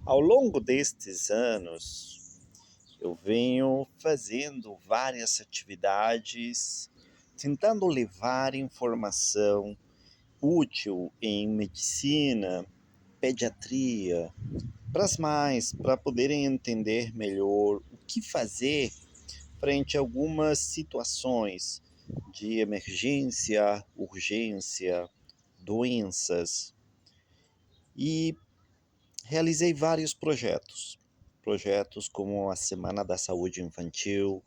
Ao longo destes anos, eu venho fazendo várias atividades, tentando levar informação útil em medicina, pediatria, para as mães, para poderem entender melhor o que fazer frente a algumas situações de emergência, urgência, doenças. E realizei vários projetos. Projetos como a Semana da Saúde Infantil,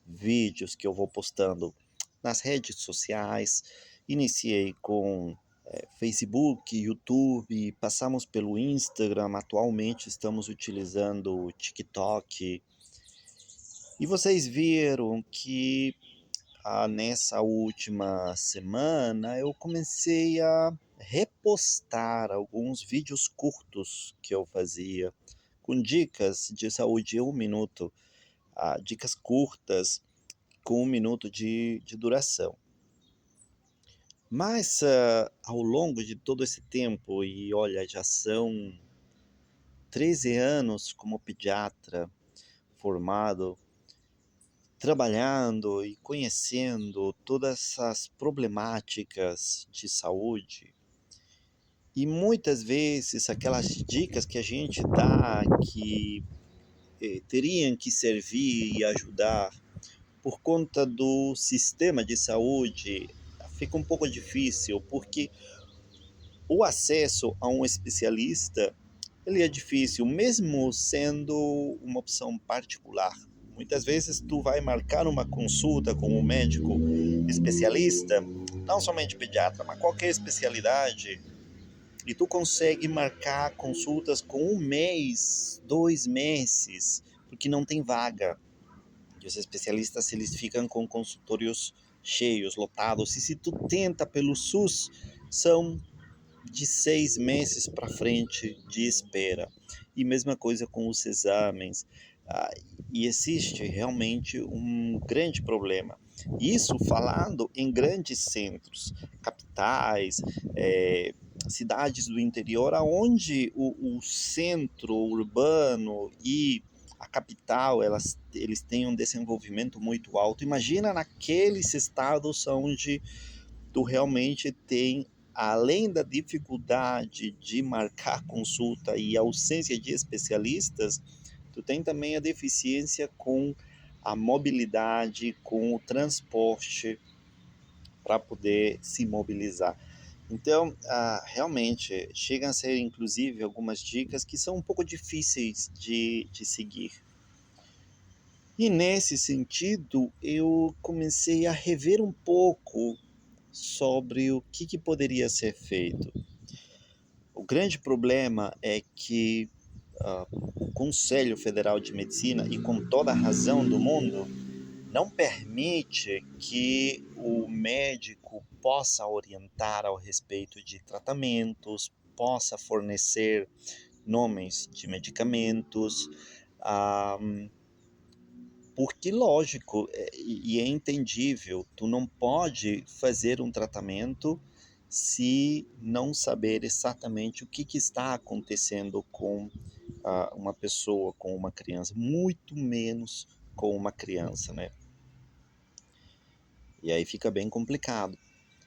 vídeos que eu vou postando nas redes sociais. Iniciei com Facebook, YouTube, passamos pelo Instagram, atualmente estamos utilizando o TikTok. E vocês viram que nessa última semana eu comecei a repostar alguns vídeos curtos que eu fazia com dicas de saúde em 1 minuto, dicas curtas com 1 minuto de duração. Mas ao longo de todo esse tempo, e olha, já são 13 anos como pediatra formado, trabalhando e conhecendo todas essas problemáticas de saúde, e muitas vezes aquelas dicas que a gente dá que teriam que servir e ajudar, por conta do sistema de saúde, fica um pouco difícil, porque o acesso a um especialista, ele é difícil, mesmo sendo uma opção particular. Muitas vezes tu vai marcar uma consulta com um médico especialista, não somente pediatra, mas qualquer especialidade, e tu consegue marcar consultas com 1 mês, 2 meses, porque não tem vaga. E os especialistas, eles ficam com consultórios cheios, lotados. E se tu tenta pelo SUS, são de 6 meses para frente de espera. E mesma coisa com os exames. E existe realmente um grande problema. Isso falando em grandes centros, capitais, cidades do interior, onde o centro urbano e a capital, eles têm um desenvolvimento muito alto. Imagina naqueles estados onde tu realmente tem, além da dificuldade de marcar consulta e ausência de especialistas, tu tem também a deficiência com a mobilidade, com o transporte para poder se mobilizar. Então, realmente, chegam a ser, inclusive, algumas dicas que são um pouco difíceis de seguir. E nesse sentido, eu comecei a rever um pouco sobre o que poderia ser feito. O grande problema é que o Conselho Federal de Medicina, e com toda a razão do mundo, não permite que o médico possa orientar ao respeito de tratamentos, possa fornecer nomes de medicamentos, ah, porque, lógico, e é entendível, tu não pode fazer um tratamento se não saber exatamente o que está acontecendo com uma pessoa, com uma criança, muito menos com uma criança, né? E aí fica bem complicado.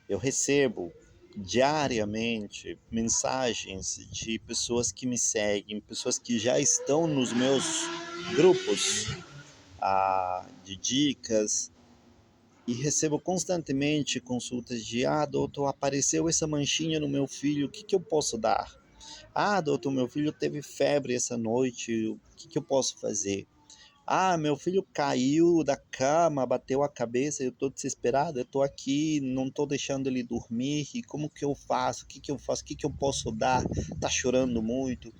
Eu recebo diariamente mensagens de pessoas que me seguem, pessoas que já estão nos meus grupos de dicas, e recebo constantemente consultas de: doutor, apareceu essa manchinha no meu filho, o que eu posso dar? Doutor, meu filho teve febre essa noite, o que eu posso fazer? Meu filho caiu da cama, bateu a cabeça, eu estou desesperado, eu estou aqui, não estou deixando ele dormir, e como que eu faço? O que eu faço? O que eu posso dar? Está chorando muito.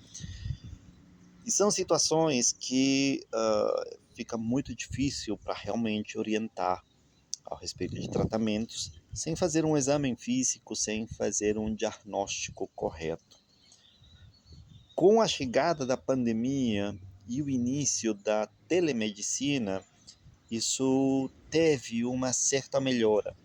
E são situações que fica muito difícil para realmente orientar ao respeito de tratamentos, sem fazer um exame físico, sem fazer um diagnóstico correto. Com a chegada da pandemia e o início da telemedicina, isso teve uma certa melhora.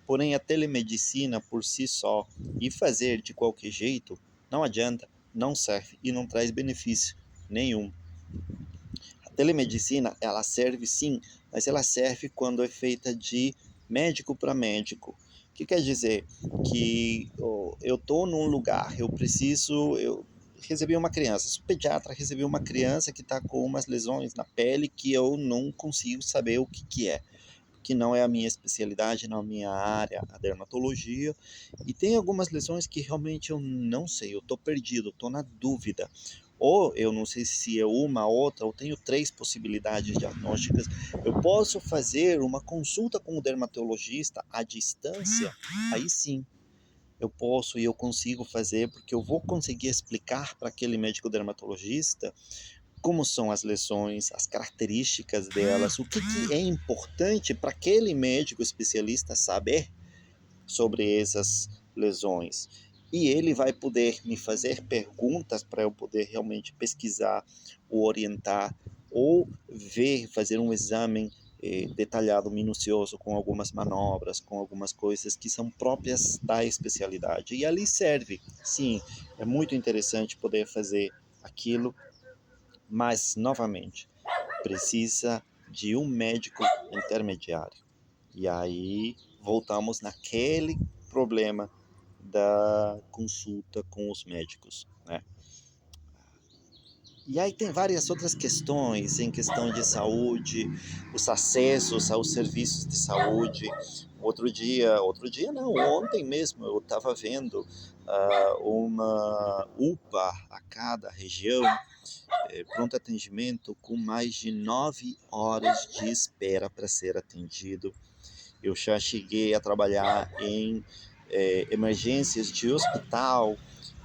Porém, a telemedicina por si só, e fazer de qualquer jeito, não adianta, não serve e não traz benefício. nenhum. A telemedicina, ela serve sim, mas ela serve quando é feita de médico para médico. O que quer dizer? Que eu estou num lugar, eu recebi uma criança, sou pediatra, recebi uma criança que está com umas lesões na pele que eu não consigo saber o que é, que não é a minha especialidade, não é a minha área, a dermatologia, e tem algumas lesões que realmente eu não sei, eu estou perdido, estou na dúvida. Ou eu não sei se é uma, outra, ou tenho três possibilidades diagnósticas. Eu posso fazer uma consulta com o dermatologista à distância? Aí sim, eu posso e eu consigo fazer, porque eu vou conseguir explicar para aquele médico dermatologista como são as lesões, as características delas, o que é importante para aquele médico especialista saber sobre essas lesões. E ele vai poder me fazer perguntas para eu poder realmente pesquisar, ou orientar, ou ver, fazer um exame detalhado, minucioso, com algumas manobras, com algumas coisas que são próprias da especialidade. E ali serve, sim, é muito interessante poder fazer aquilo, mas, novamente, precisa de um médico intermediário. E aí voltamos naquele problema da consulta com os médicos, né? E aí tem várias outras questões, em questão de saúde, os acessos aos serviços de saúde. Outro dia não, ontem mesmo eu estava vendo uma UPA a cada região, pronto atendimento com mais de 9 horas de espera para ser atendido. Eu já cheguei a trabalhar em emergências de hospital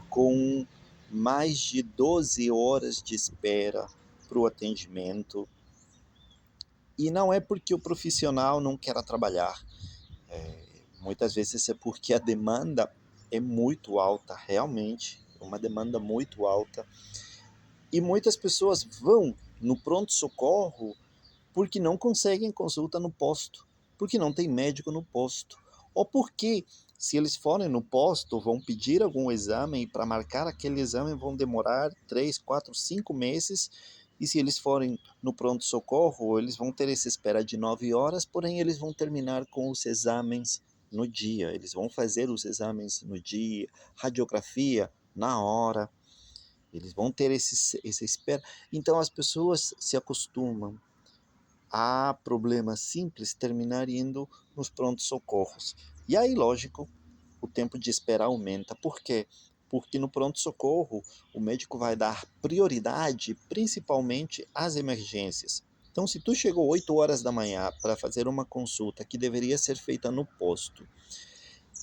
com mais de 12 horas de espera para o atendimento. E não é porque o profissional não quer trabalhar, muitas vezes é porque a demanda é muito alta, realmente, é uma demanda muito alta. E muitas pessoas vão no pronto-socorro porque não conseguem consulta no posto, porque não tem médico no posto, ou porque, se eles forem no posto, vão pedir algum exame e para marcar aquele exame vão demorar 3, 4, 5 meses, e se eles forem no pronto-socorro, eles vão ter essa espera de 9 horas, porém eles vão terminar com os exames no dia, eles vão fazer os exames no dia, radiografia na hora, eles vão ter essa espera. Então as pessoas se acostumam a problemas simples terminar indo nos pronto-socorros. E aí, lógico, o tempo de espera aumenta. Por quê? Porque no pronto-socorro o médico vai dar prioridade principalmente às emergências. Então, se tu chegou 8 horas da manhã para fazer uma consulta que deveria ser feita no posto,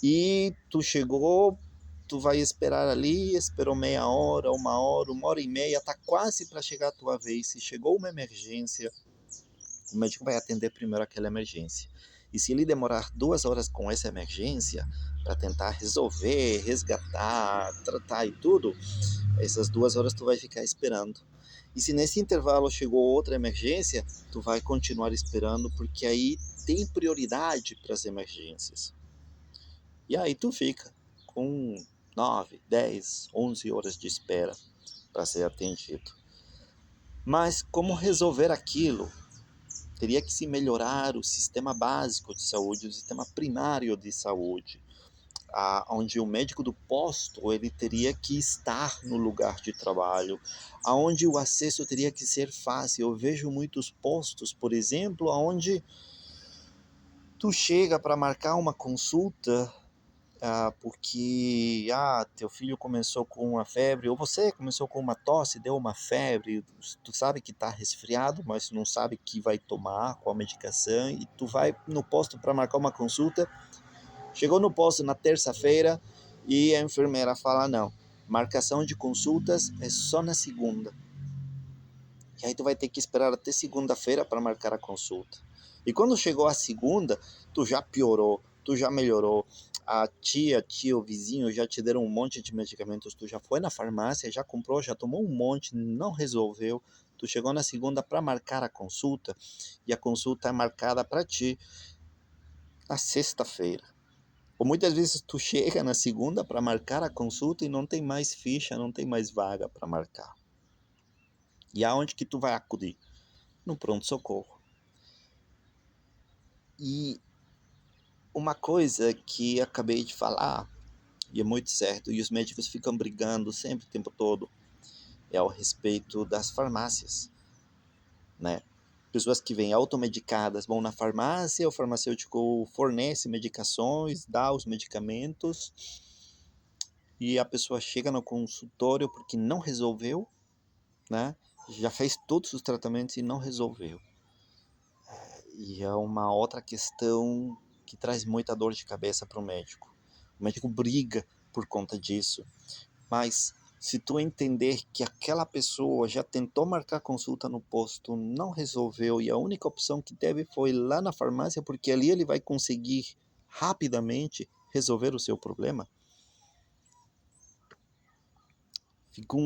e tu chegou, tu vai esperar ali, esperou meia hora, 1 hora e meia, tá quase para chegar a tua vez. Se chegou uma emergência, o médico vai atender primeiro aquela emergência. E se ele demorar 2 horas com essa emergência, para tentar resolver, resgatar, tratar e tudo, essas 2 horas tu vai ficar esperando. E se nesse intervalo chegou outra emergência, tu vai continuar esperando, porque aí tem prioridade para as emergências. E aí tu fica com 9, 10, 11 horas de espera para ser atendido. Mas como resolver aquilo? Teria que se melhorar o sistema básico de saúde, o sistema primário de saúde, onde o médico do posto ele teria que estar no lugar de trabalho, aonde o acesso teria que ser fácil. Eu vejo muitos postos, por exemplo, onde tu chega para marcar uma consulta, porque teu filho começou com uma febre, ou você começou com uma tosse, deu uma febre, tu sabe que está resfriado, mas tu não sabe que vai tomar, qual medicação, e tu vai no posto para marcar uma consulta, chegou no posto na terça-feira, e a enfermeira fala, não, marcação de consultas é só na segunda. E aí tu vai ter que esperar até segunda-feira para marcar a consulta. E quando chegou a segunda, tu já piorou, tu já melhorou. A tia, o vizinho já te deram um monte de medicamentos. Tu já foi na farmácia, já comprou, já tomou um monte, não resolveu. Tu chegou na segunda para marcar a consulta e a consulta é marcada para ti na sexta-feira. Ou muitas vezes tu chega na segunda para marcar a consulta e não tem mais ficha, não tem mais vaga para marcar. E aonde que tu vai acudir? No pronto-socorro. E uma coisa que acabei de falar, e é muito certo, e os médicos ficam brigando sempre o tempo todo, é ao respeito das farmácias, né? Pessoas que vêm automedicadas vão na farmácia, o farmacêutico fornece medicações, dá os medicamentos, e a pessoa chega no consultório porque não resolveu, né? Já fez todos os tratamentos e não resolveu. E é uma outra questão que traz muita dor de cabeça para o médico. O médico briga por conta disso. Mas se tu entender que aquela pessoa já tentou marcar consulta no posto, não resolveu e a única opção que teve foi lá na farmácia, porque ali ele vai conseguir rapidamente resolver o seu problema, fica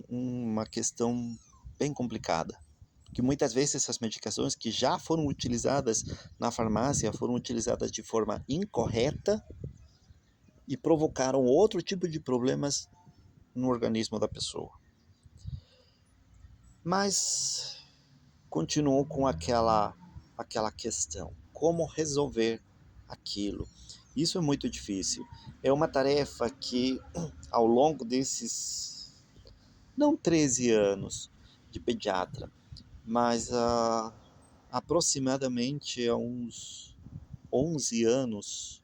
uma questão bem complicada. Que muitas vezes essas medicações que já foram utilizadas na farmácia foram utilizadas de forma incorreta e provocaram outro tipo de problemas no organismo da pessoa. Mas continuou com aquela questão, como resolver aquilo? Isso é muito difícil. É uma tarefa que ao longo desses não 13 anos de pediatra, mas aproximadamente há uns 11 anos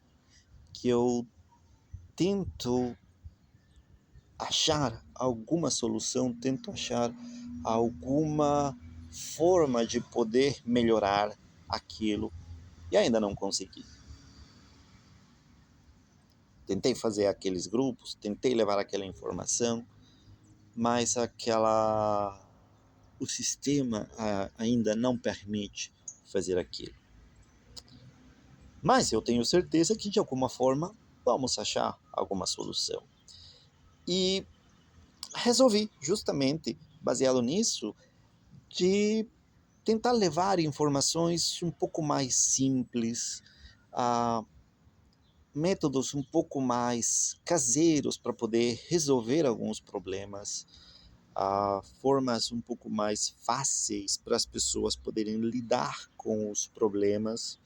que eu tento achar alguma solução, tento achar alguma forma de poder melhorar aquilo e ainda não consegui. Tentei fazer aqueles grupos, tentei levar aquela informação, mas o sistema ainda não permite fazer aquilo. Mas eu tenho certeza que de alguma forma vamos achar alguma solução. E resolvi, justamente baseado nisso, de tentar levar informações um pouco mais simples, a métodos um pouco mais caseiros para poder resolver alguns problemas, a formas um pouco mais fáceis para as pessoas poderem lidar com os problemas.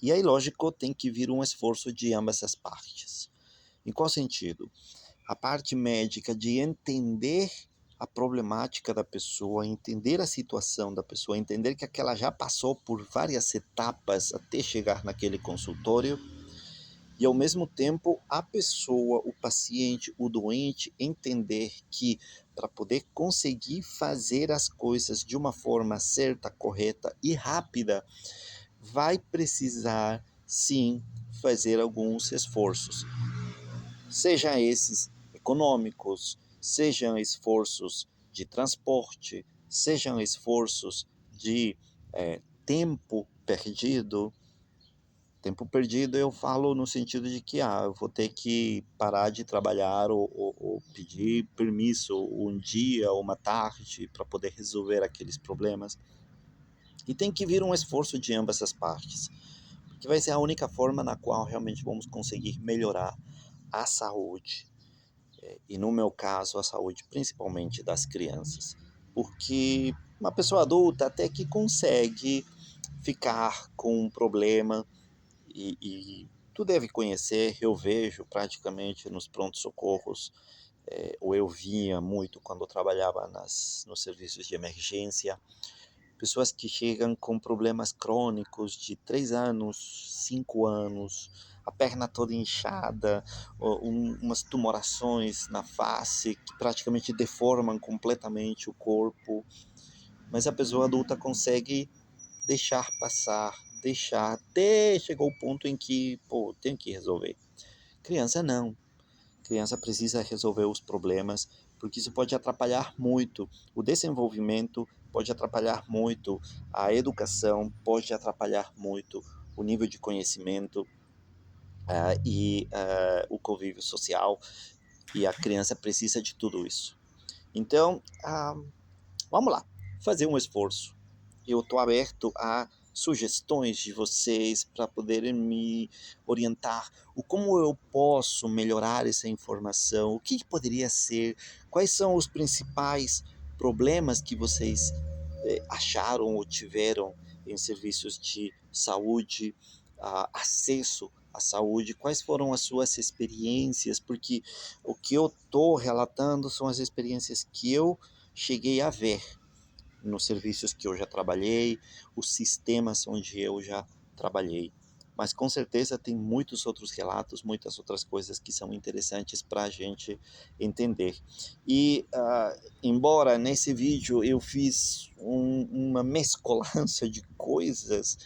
E aí, lógico, tem que vir um esforço de ambas as partes. Em qual sentido? A parte médica de entender a problemática da pessoa, entender a situação da pessoa, entender que aquela já passou por várias etapas até chegar naquele consultório, e ao mesmo tempo a pessoa, o paciente, o doente entender que para poder conseguir fazer as coisas de uma forma certa, correta e rápida, vai precisar sim fazer alguns esforços, sejam esses econômicos, sejam esforços de transporte, sejam esforços de tempo perdido. Tempo perdido eu falo no sentido de que eu vou ter que parar de trabalhar ou pedir permisso um dia ou uma tarde para poder resolver aqueles problemas. E tem que vir um esforço de ambas as partes, porque vai ser a única forma na qual realmente vamos conseguir melhorar a saúde, e no meu caso a saúde principalmente das crianças, porque uma pessoa adulta até que consegue ficar com um problema e tu deve conhecer, eu vejo praticamente nos prontos-socorros, ou eu via muito quando eu trabalhava nos serviços de emergência, pessoas que chegam com problemas crônicos de 3 anos, 5 anos, a perna toda inchada, umas tumorações na face que praticamente deformam completamente o corpo, mas a pessoa adulta consegue deixar passar, deixar, até chegou o ponto em que, pô, tem que resolver. Criança não. Criança precisa resolver os problemas, porque isso pode atrapalhar muito o desenvolvimento, pode atrapalhar muito a educação, pode atrapalhar muito o nível de conhecimento o convívio social, e a criança precisa de tudo isso. Então, vamos lá, fazer um esforço. Eu estou aberto a sugestões de vocês para poderem me orientar o como eu posso melhorar essa informação, o que poderia ser, quais são os principais problemas que vocês acharam ou tiveram em serviços de saúde, acesso à saúde, quais foram as suas experiências, porque o que eu estou relatando são as experiências que eu cheguei a ver nos serviços que eu já trabalhei, os sistemas onde eu já trabalhei. Mas com certeza tem muitos outros relatos, muitas outras coisas que são interessantes para a gente entender. E embora nesse vídeo eu fiz uma mescolança de coisas,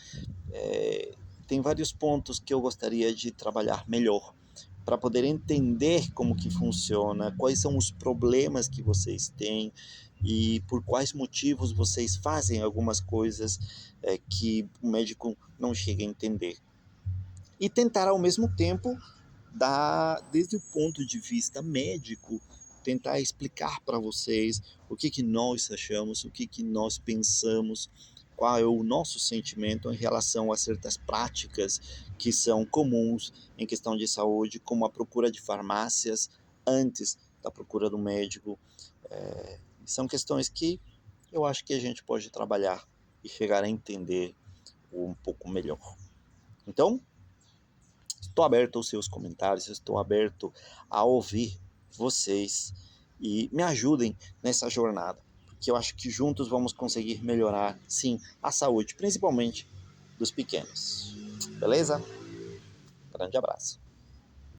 tem vários pontos que eu gostaria de trabalhar melhor para poder entender como que funciona, quais são os problemas que vocês têm e por quais motivos vocês fazem algumas coisas que o médico não chega a entender. E tentar ao mesmo tempo desde o ponto de vista médico, tentar explicar para vocês o que, que nós achamos, o que, que nós pensamos, qual é o nosso sentimento em relação a certas práticas que são comuns em questão de saúde, como a procura de farmácias antes da procura do médico. São questões que eu acho que a gente pode trabalhar e chegar a entender um pouco melhor. Então, estou aberto aos seus comentários, estou aberto a ouvir vocês e me ajudem nessa jornada, porque eu acho que juntos vamos conseguir melhorar, sim, a saúde, principalmente dos pequenos. Beleza? Grande abraço.